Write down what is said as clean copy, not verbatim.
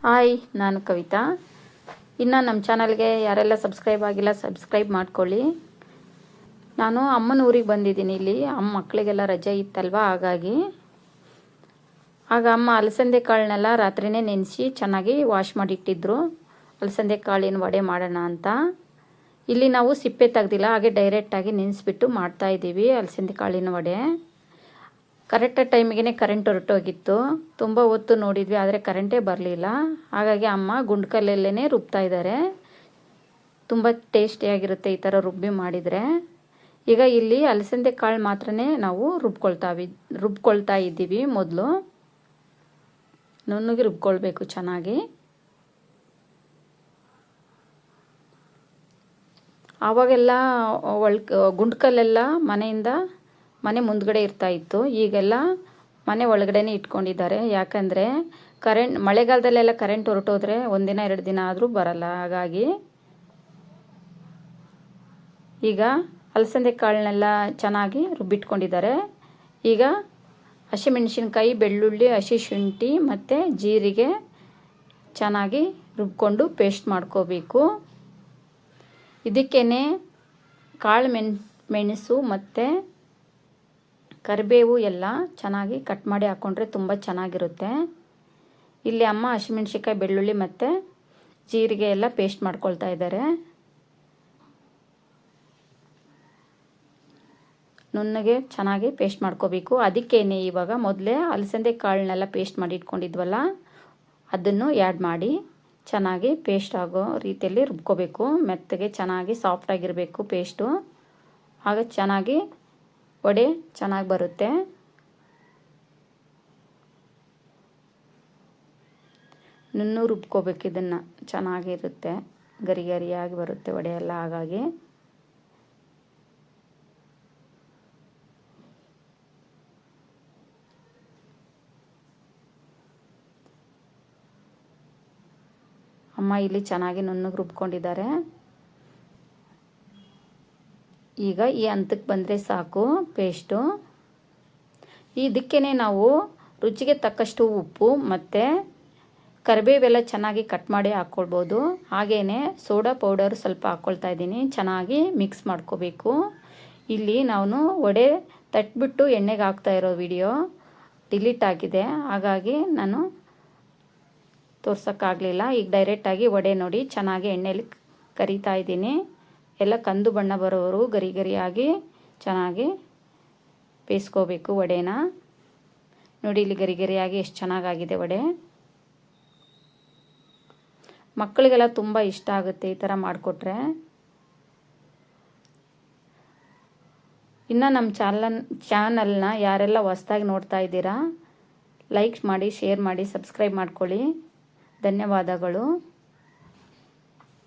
Hi, ನಾನು ಕವಿತಾ. ಇನ್ನು ನಮ್ಮ ಚಾನಲ್ಗೆ ಯಾರೆಲ್ಲ ಸಬ್ಸ್ಕ್ರೈಬ್ ಆಗಿಲ್ಲ ಸಬ್ಸ್ಕ್ರೈಬ್ ಮಾಡ್ಕೊಳ್ಳಿ. ನಾನು ಅಮ್ಮನ ಊರಿಗೆ ಬಂದಿದ್ದೀನಿ. ಇಲ್ಲಿ ಅಮ್ಮ ಮಕ್ಕಳಿಗೆಲ್ಲ ರಜೆ ಇತ್ತಲ್ವ, ಹಾಗಾಗಿ ಅಮ್ಮ ಅಲಸಂದೆ ಕಾಳನ್ನೆಲ್ಲ ರಾತ್ರಿನೇ ನೆನೆಸಿ ಚೆನ್ನಾಗಿ ವಾಶ್ ಮಾಡಿಟ್ಟಿದ್ರು. ಅಲಸಂದೆ ಕಾಳಿನ ವಡೆ ಮಾಡೋಣ ಅಂತ. ಇಲ್ಲಿ ನಾವು ಸಿಪ್ಪೆ ತೆಗ್ದಿಲ್ಲ, ಹಾಗೆ ಡೈರೆಕ್ಟಾಗಿ ನೆನೆಸ್ಬಿಟ್ಟು ಮಾಡ್ತಾಯಿದ್ದೀವಿ ಅಲಸಂದೆ ಕಾಳಿನ ವಡೆ. ಕರೆಕ್ಟ್ ಟೈಮಿಗೆ ಕರೆಂಟ್ ಹೊರಟೋಗಿತ್ತು. ತುಂಬ ಹೊತ್ತು ನೋಡಿದ್ವಿ, ಆದರೆ ಕರೆಂಟೇ ಬರಲಿಲ್ಲ. ಹಾಗಾಗಿ ಅಮ್ಮ ಗುಂಡ್ಕಲ್ಲಲ್ಲೇ ರುಬ್ತಾ ಇದ್ದಾರೆ. ತುಂಬ ಟೇಸ್ಟಿಯಾಗಿರುತ್ತೆ ಈ ಥರ ರುಬ್ಬಿ ಮಾಡಿದರೆ. ಈಗ ಇಲ್ಲಿ ಅಲಸಂದೆ ಕಾಳು ಮಾತ್ರನೇ ನಾವು ರುಬ್ಕೊಳ್ತಾ ಇದ್ದೀವಿ. ಮೊದಲು ನುಣ್ಣಗೆ ರುಬ್ಕೊಳ್ಬೇಕು ಚೆನ್ನಾಗಿ. ಆವಾಗೆಲ್ಲ ಗುಂಡ್ಕಲ್ಲೆಲ್ಲ ಮನೆ ಮುಂದ್ಗಡೆ ಇತ್ತು. ಈಗೆಲ್ಲ ಮನೆ ಒಳಗಡೆನೇ ಇಟ್ಕೊಂಡಿದ್ದಾರೆ. ಯಾಕಂದರೆ ಮಳೆಗಾಲದಲ್ಲೆಲ್ಲ ಕರೆಂಟ್ ಹೊರಟೋದ್ರೆ ಒಂದಿನ 2 ದಿನ ಆದರೂ ಬರಲ್ಲ. ಹಾಗಾಗಿ ಈಗ ಅಲಸಂದೆ ಕಾಳನ್ನೆಲ್ಲ ಚೆನ್ನಾಗಿ ರುಬ್ಬಿಟ್ಕೊಂಡಿದ್ದಾರೆ. ಈಗ ಹಸಿಮೆಣಸಿನ್ಕಾಯಿ, ಬೆಳ್ಳುಳ್ಳಿ, ಹಸಿ ಶುಂಠಿ ಮತ್ತು ಜೀರಿಗೆ ಚೆನ್ನಾಗಿ ರುಬ್ಕೊಂಡು ಪೇಸ್ಟ್ ಮಾಡ್ಕೋಬೇಕು. ಇದಕ್ಕೇ ಕಾಳು ಮೆಣಸು ಮತ್ತು ಕರಿಬೇವು ಎಲ್ಲ ಚೆನ್ನಾಗಿ ಕಟ್ ಮಾಡಿ ಹಾಕ್ಕೊಂಡ್ರೆ ತುಂಬ ಚೆನ್ನಾಗಿರುತ್ತೆ. ಇಲ್ಲಿ ಅಮ್ಮ ಹಸಿಮೆಣಸಿನ್ಕಾಯಿ, ಬೆಳ್ಳುಳ್ಳಿ ಮತ್ತು ಜೀರಿಗೆ ಎಲ್ಲ ಪೇಸ್ಟ್ ಮಾಡ್ಕೊಳ್ತಾ ಇದ್ದಾರೆ. ನುಣ್ಣಗೆ ಚೆನ್ನಾಗಿ ಪೇಸ್ಟ್ ಮಾಡ್ಕೋಬೇಕು. ಅದಕ್ಕೇನೆ ಇವಾಗ ಮೊದಲೇ ಅಲಸಂದೆ ಕಾಳನ್ನೆಲ್ಲ ಪೇಸ್ಟ್ ಮಾಡಿ ಇಟ್ಕೊಂಡಿದ್ವಲ್ಲ, ಅದನ್ನು ಆ್ಯಡ್ ಮಾಡಿ ಚೆನ್ನಾಗಿ ಪೇಸ್ಟ್ ಆಗೋ ರೀತಿಯಲ್ಲಿ ರುಬ್ಕೋಬೇಕು. ಮೆತ್ತಗೆ ಚೆನ್ನಾಗಿ ಸಾಫ್ಟಾಗಿರಬೇಕು ಪೇಸ್ಟು. ಆಗ ಚೆನ್ನಾಗಿ ವಡೆ ಚೆನ್ನಾಗಿ ಬರುತ್ತೆ. ನುಣ್ಣು ರುಬ್ಕೋಬೇಕು. ಇದನ್ನು ಚೆನ್ನಾಗಿರುತ್ತೆ, ಗರಿ ಗರಿಯಾಗಿ ಬರುತ್ತೆ ವಡೆ ಎಲ್ಲ. ಹಾಗಾಗಿ ಅಮ್ಮ ಇಲ್ಲಿ ಚೆನ್ನಾಗಿ ನುಣ್ಣಗೆ ರುಬ್ಕೊಂಡಿದ್ದಾರೆ. ಈಗ ಈ ಹಂತಕ್ಕೆ ಬಂದರೆ ಸಾಕು ಪೇಸ್ಟು. ಇದಕ್ಕೇ ನಾವು ರುಚಿಗೆ ತಕ್ಕಷ್ಟು ಉಪ್ಪು ಮತ್ತು ಕರಿಬೇವೆಲ್ಲ ಚೆನ್ನಾಗಿ ಕಟ್ ಮಾಡಿ ಹಾಕ್ಕೊಳ್ಬೋದು. ಹಾಗೆಯೇ ಸೋಡಾ ಪೌಡರ್ ಸ್ವಲ್ಪ ಹಾಕ್ಕೊಳ್ತಾ ಇದ್ದೀನಿ. ಚೆನ್ನಾಗಿ ಮಿಕ್ಸ್ ಮಾಡ್ಕೋಬೇಕು. ಇಲ್ಲಿ ನಾನು ವಡೆ ತಟ್ಬಿಟ್ಟು ಎಣ್ಣೆಗೆ ಹಾಕ್ತಾ ಇರೋ ವಿಡಿಯೋ ಡಿಲೀಟ್ ಆಗಿದೆ, ಹಾಗಾಗಿ ನಾನು ತೋರ್ಸೋಕ್ಕಾಗಲಿಲ್ಲ. ಈಗ ಡೈರೆಕ್ಟಾಗಿ ವಡೆ ನೋಡಿ ಚೆನ್ನಾಗಿ ಎಣ್ಣೆಯಲ್ಲಿ ಕರಿತಾ ಇದ್ದೀನಿ. ಎಲ್ಲ ಕಂದು ಬಣ್ಣ ಬರೋವರು ಗರಿ ಗರಿಯಾಗಿ ಚೆನ್ನಾಗಿ ಬೇಯಿಸ್ಕೋಬೇಕು ವಡೆನ. ನೋಡಿ ಇಲ್ಲಿ ಗರಿ ಗರಿಯಾಗಿ ಎಷ್ಟು ಚೆನ್ನಾಗಾಗಿದೆ ವಡೆ. ಮಕ್ಕಳಿಗೆಲ್ಲ ತುಂಬ ಇಷ್ಟ ಆಗುತ್ತೆ ಈ ಥರ ಮಾಡಿಕೊಟ್ರೆ. ಇನ್ನು ನಮ್ಮ ಚಾನಲ್ನ ಯಾರೆಲ್ಲ ಹೊಸ್ದಾಗಿ ನೋಡ್ತಾ ಇದ್ದೀರಾ, ಲೈಕ್ ಮಾಡಿ, ಶೇರ್ ಮಾಡಿ, ಸಬ್ಸ್ಕ್ರೈಬ್ ಮಾಡ್ಕೊಳ್ಳಿ. ಧನ್ಯವಾದಗಳು.